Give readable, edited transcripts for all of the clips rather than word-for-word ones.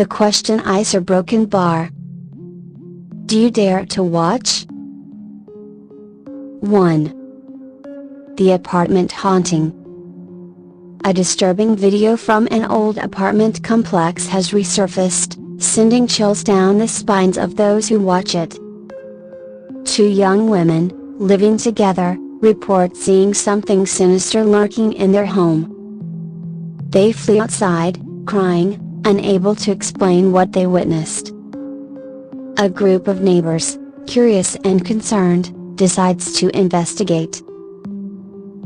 The question is her broken bar. Do you dare to watch? 1. The apartment haunting. A disturbing video from an old apartment complex has resurfaced, sending chills down the spines of those who watch it. Two young women, living together, report seeing something sinister lurking in their home. They flee outside, crying, unable to explain what they witnessed. A group of neighbors, curious and concerned, decides to investigate.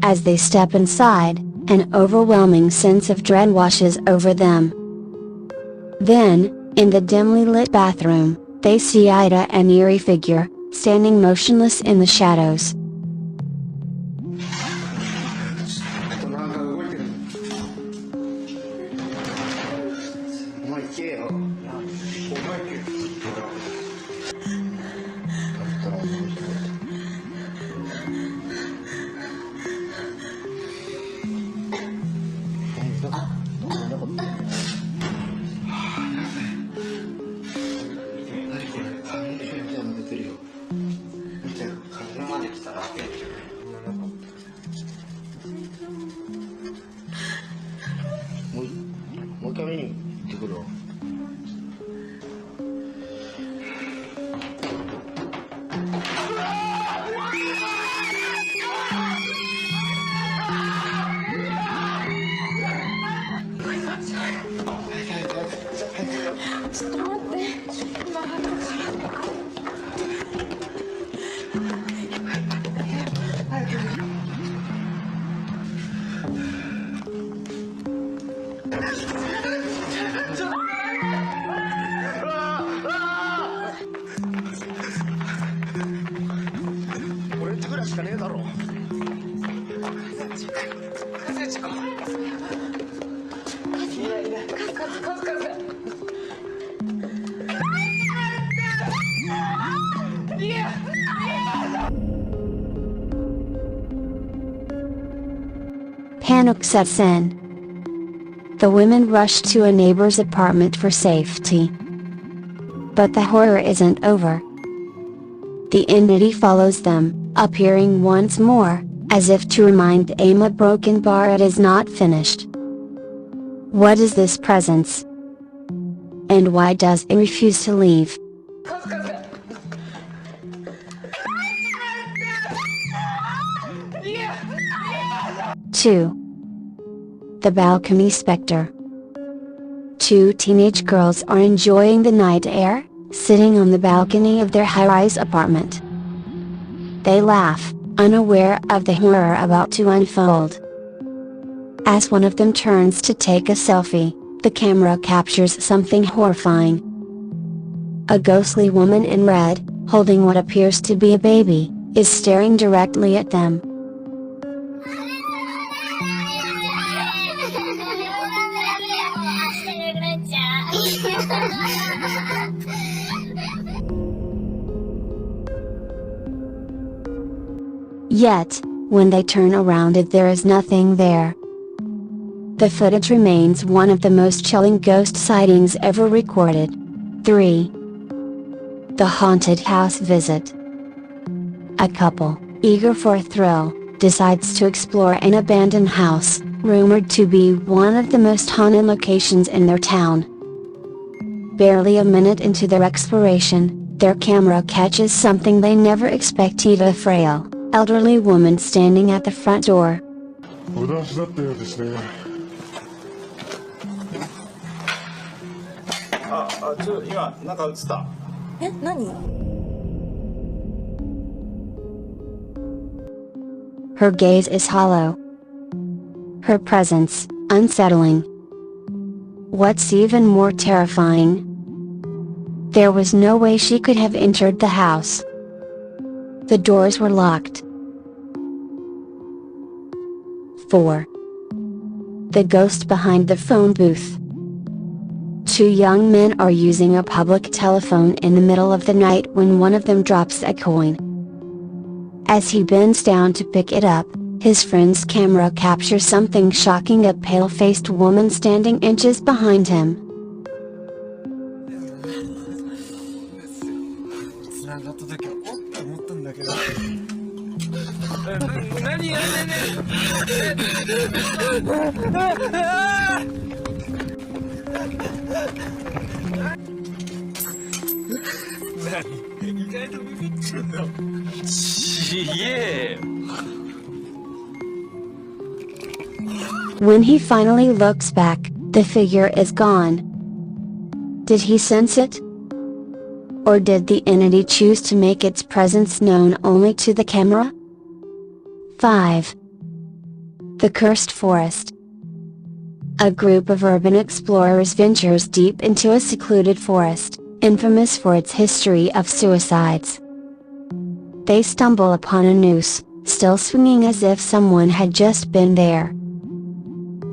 As they step inside, an overwhelming sense of dread washes over them. Then, in the dimly lit bathroom, they see an eerie figure, standing motionless in the shadows. Panic sets in. The women rush to a neighbor's apartment for safety. But the horror isn't over. The entity follows them, appearing once more, as if to remind them a broken bar it is not finished. What is this presence? And why does it refuse to leave? 2. The balcony spectre. Two teenage girls are enjoying the night air, sitting on the balcony of their high-rise apartment. They laugh, unaware of the horror about to unfold. As one of them turns to take a selfie, the camera captures something horrifying. A ghostly woman in red, holding what appears to be a baby, is staring directly at them. Yet, when they turn around there is nothing there. The footage remains one of the most chilling ghost sightings ever recorded. 3. The haunted house visit. A couple, eager for a thrill, decides to explore an abandoned house, rumored to be one of the most haunted locations in their town. Barely a minute into their exploration, their camera catches something they never expected: a frail, elderly woman standing at the front door. お出しだったようですね。今なんか映った。え、何? Her gaze is hollow. Her presence, unsettling. What's even more terrifying? There was no way she could have entered the house. The doors were locked. 4. The ghost behind the phone booth. Two young men are using a public telephone in the middle of the night when one of them drops a coin. As he bends down to pick it up, his friend's camera captures something shocking: a pale-faced woman standing inches behind him. 繋がった時はおって思ったんだけど。何やってんねん。意外とビビってんだ。ちげえよ。When he finally looks back, the figure is gone. Did he sense it? Or did the entity choose to make its presence known only to the camera? 5. The Cursed Forest. A group of urban explorers ventures deep into a secluded forest, infamous for its history of suicides. They stumble upon a noose, still swinging as if someone had just been there.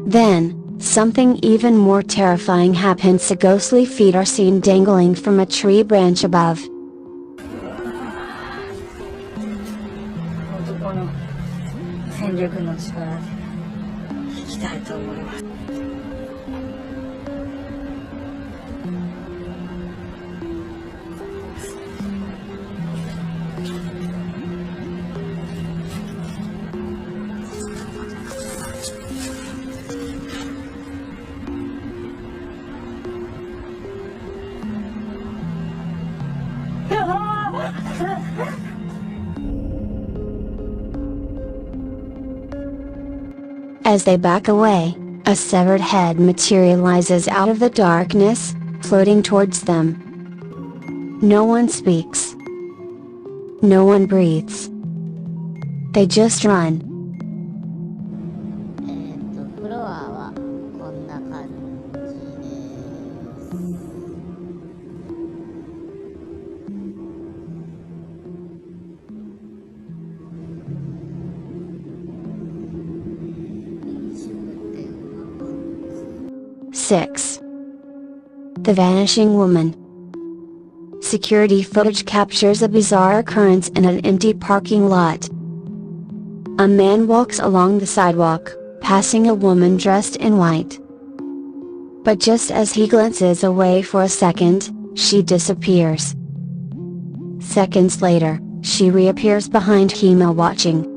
Then, something even more terrifying happens. The ghostly feet are seen dangling from a tree branch above. 男の戦力の力で引きたいと思います。As they back away, a severed head materializes out of the darkness, floating towards them. No one speaks. No one breathes. They just run. フロアはこんな感じです。6. The Vanishing Woman. Security footage captures a bizarre occurrence in an empty parking lot. A man walks along the sidewalk, passing a woman dressed in white. But just as he glances away for a second, she disappears. Seconds later, she reappears behind him while watching.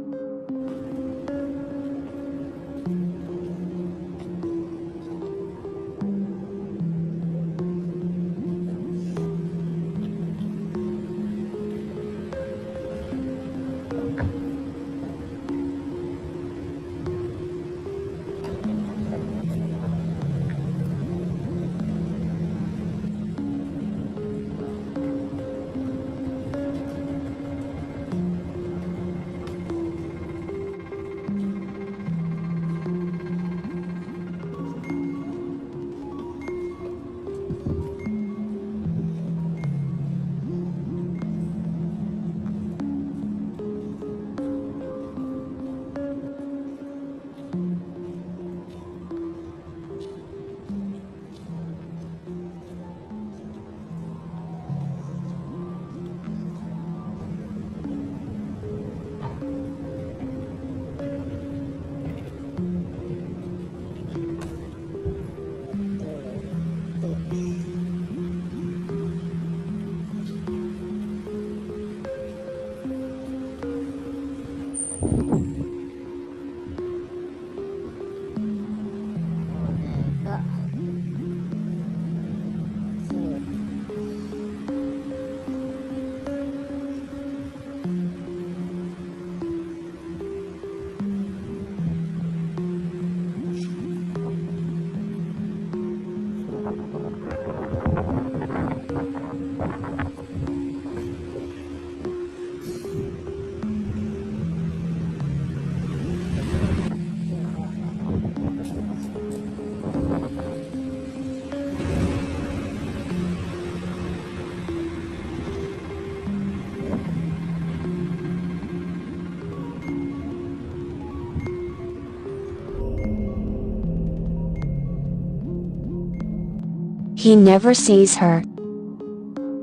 He never sees her.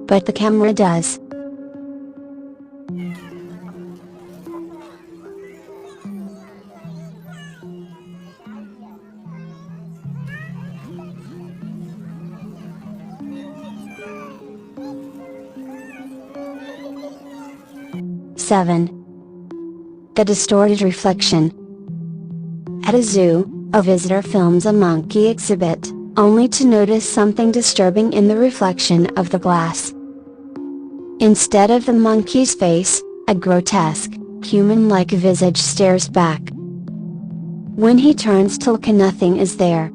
But the camera does. 7. The distorted reflection. At a zoo, a visitor films a monkey exhibit, only to notice something disturbing in the reflection of the glass. Instead of the monkey's face, a grotesque, human-like visage stares back. When he turns to look, nothing is there.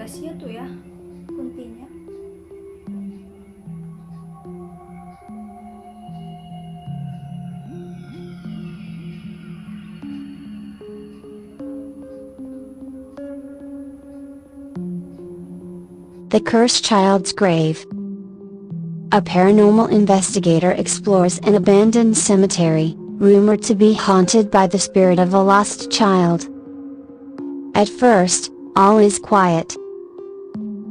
Rahasia tuh ya kuntinya. The Cursed Child's Grave. A paranormal investigator explores an abandoned cemetery, rumored to be haunted by the spirit of a lost child. At first, all is quiet.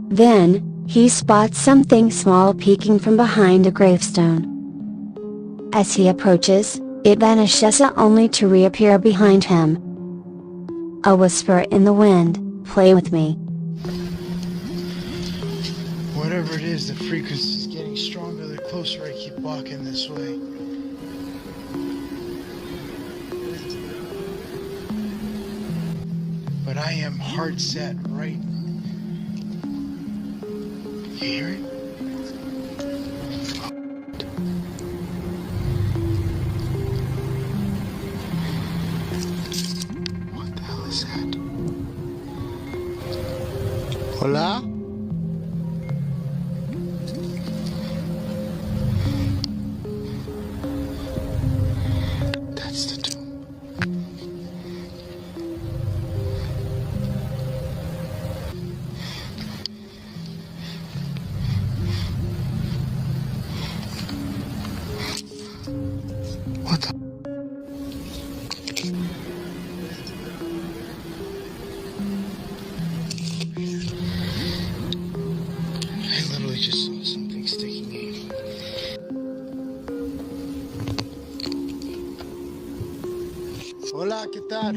Then, he spots something small peeking from behind a gravestone. As he approaches, it vanishes only to reappear behind him. A whisper in the wind, "Play with me." Whatever it is, the frequency is getting stronger the closer I keep walking this way. But I am hard set right You hear it? What the hell is that? Hola? That's the tomb. What the? I literally just saw something sticking in. Hola, ¿qué tal?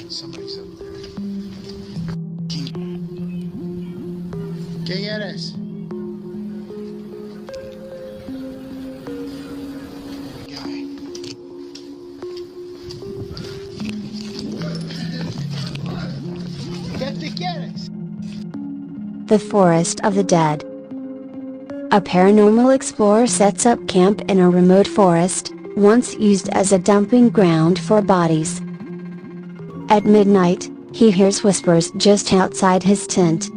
Somebody's up there. ¿Quién eres? Guy. ¿Qué te quieres? The Forest of the Dead. A paranormal explorer sets up camp in a remote forest, once used as a dumping ground for bodies. At midnight, he hears whispers just outside his tent.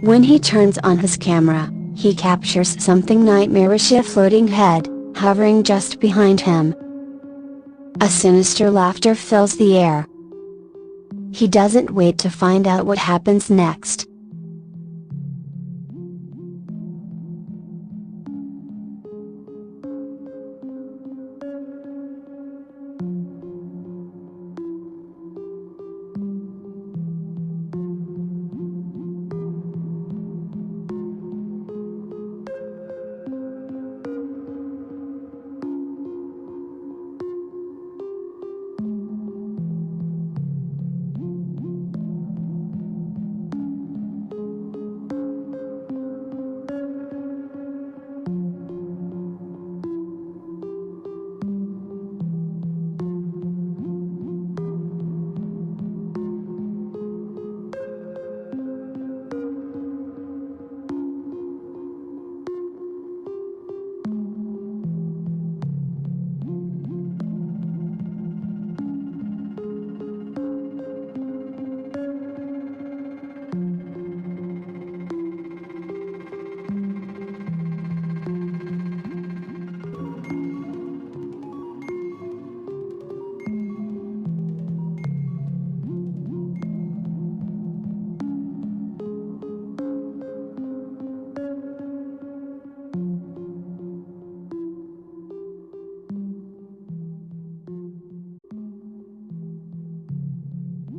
When he turns on his camera, he captures something nightmarish: a floating head, hovering just behind him. A sinister laughter fills the air. He doesn't wait to find out what happens next.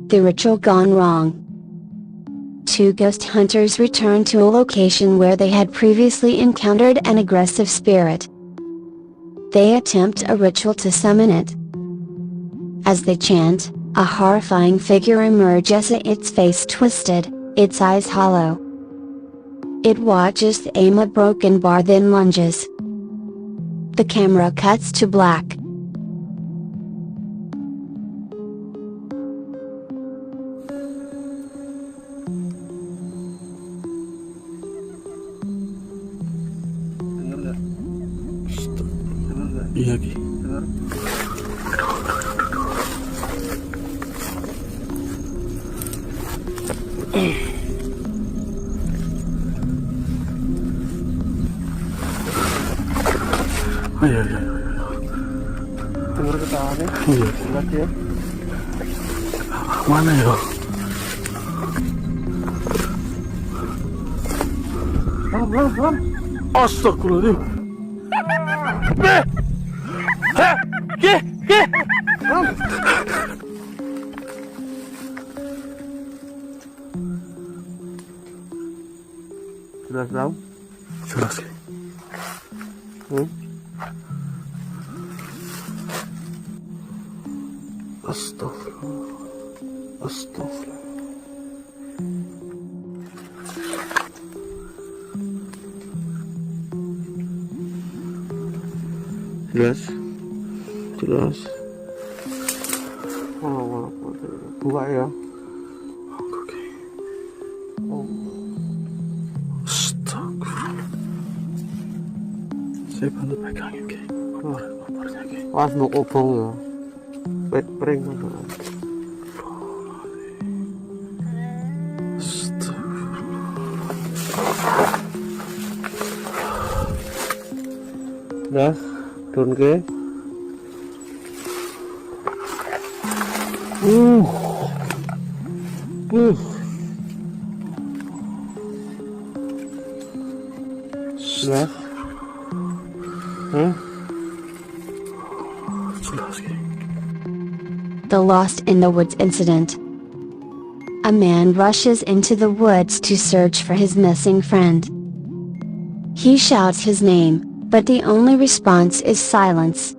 The ritual gone wrong. Two ghost hunters return to a location where they had previously encountered an aggressive spirit. They attempt a ritual to summon it. As they chant, a horrifying figure emerges, its face twisted, its eyes hollow. It watches the aim a broken bar, then lunges. The camera cuts to black. 이야기. Dengar ketawaannya? Iya. Jelas ya? Mana ya? Pelan. Astagfirullahaladzim. Jelas tahu? Jelas. Astagfirullah. Jelas. Jelas. Oh, buka ya. Oke. Oh. Astagfirullah. Saya bantu pegangin, Ki. Keluar kompornya, Ki. Awas mau kobong ya. Pring. Dah, turun ke. Dah. The Lost in the Woods incident. A man rushes into the woods to search for his missing friend. He shouts his name, but the only response is silence.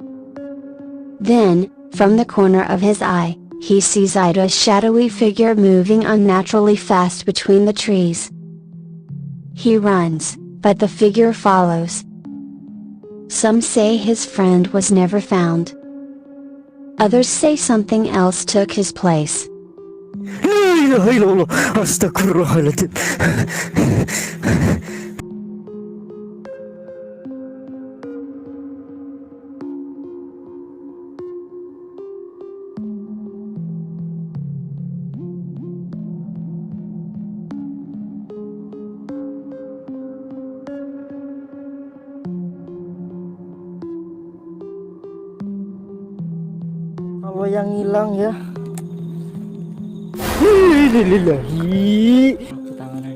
Then, from the corner of his eye, he sees a shadowy figure moving unnaturally fast between the trees. He runs, but the figure follows. Some say his friend was never found. Others say something else took his place. Astagfirullahaladzim. Kalau yang hilang ya. Lillahi. Tangannya.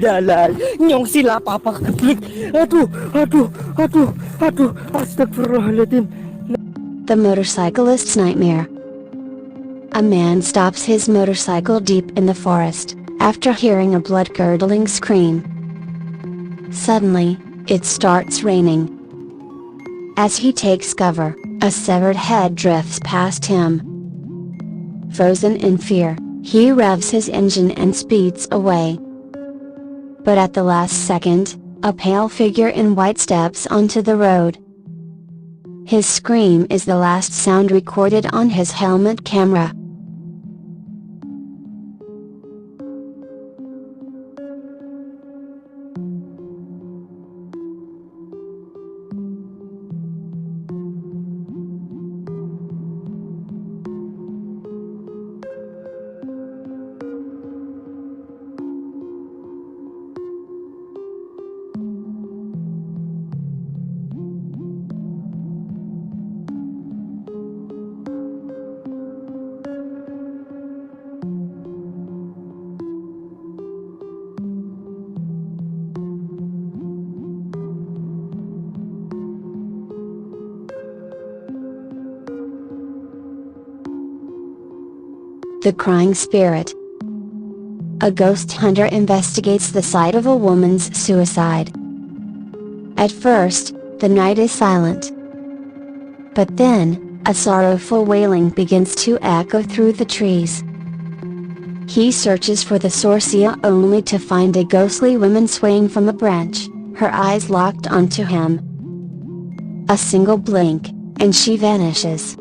Jalan. Nyong sila apa keplik. Aduh. Astagfirullahaladzim. The Motorcyclist's Nightmare. A man stops his motorcycle deep in the forest, after hearing a blood-curdling scream. Suddenly, it starts raining. As he takes cover, a severed head drifts past him. Frozen in fear, he revs his engine and speeds away. But at the last second, a pale figure in white steps onto the road. His scream is the last sound recorded on his helmet camera. The Crying Spirit. A ghost hunter investigates the site of a woman's suicide. At first, the night is silent. But then, a sorrowful wailing begins to echo through the trees. He searches for the source only to find a ghostly woman swaying from a branch, her eyes locked onto him. A single blink, and she vanishes.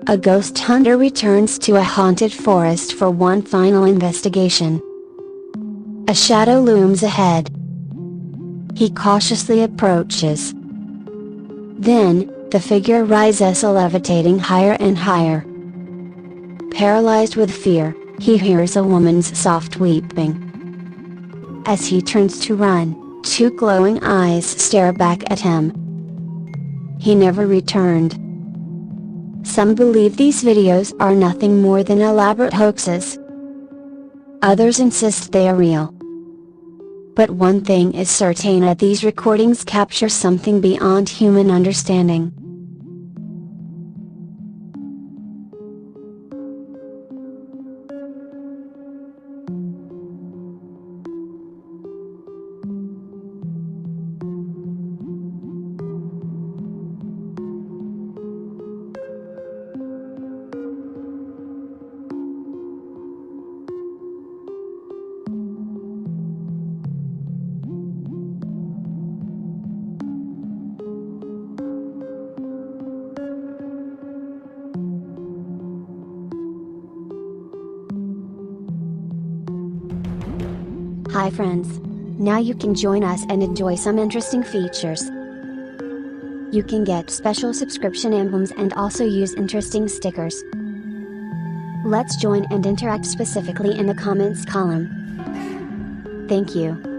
A ghost hunter returns to a haunted forest for one final investigation. A shadow looms ahead. He cautiously approaches. Then, the figure rises, levitating higher and higher. Paralyzed with fear, he hears a woman's soft weeping. As he turns to run, two glowing eyes stare back at him. He never returned. Some believe these videos are nothing more than elaborate hoaxes. Others insist they are real. But one thing is certain, that these recordings capture something beyond human understanding. Hi friends! Now you can join us and enjoy some interesting features. You can get special subscription emblems and also use interesting stickers. Let's join and interact specifically in the comments column. Thank you.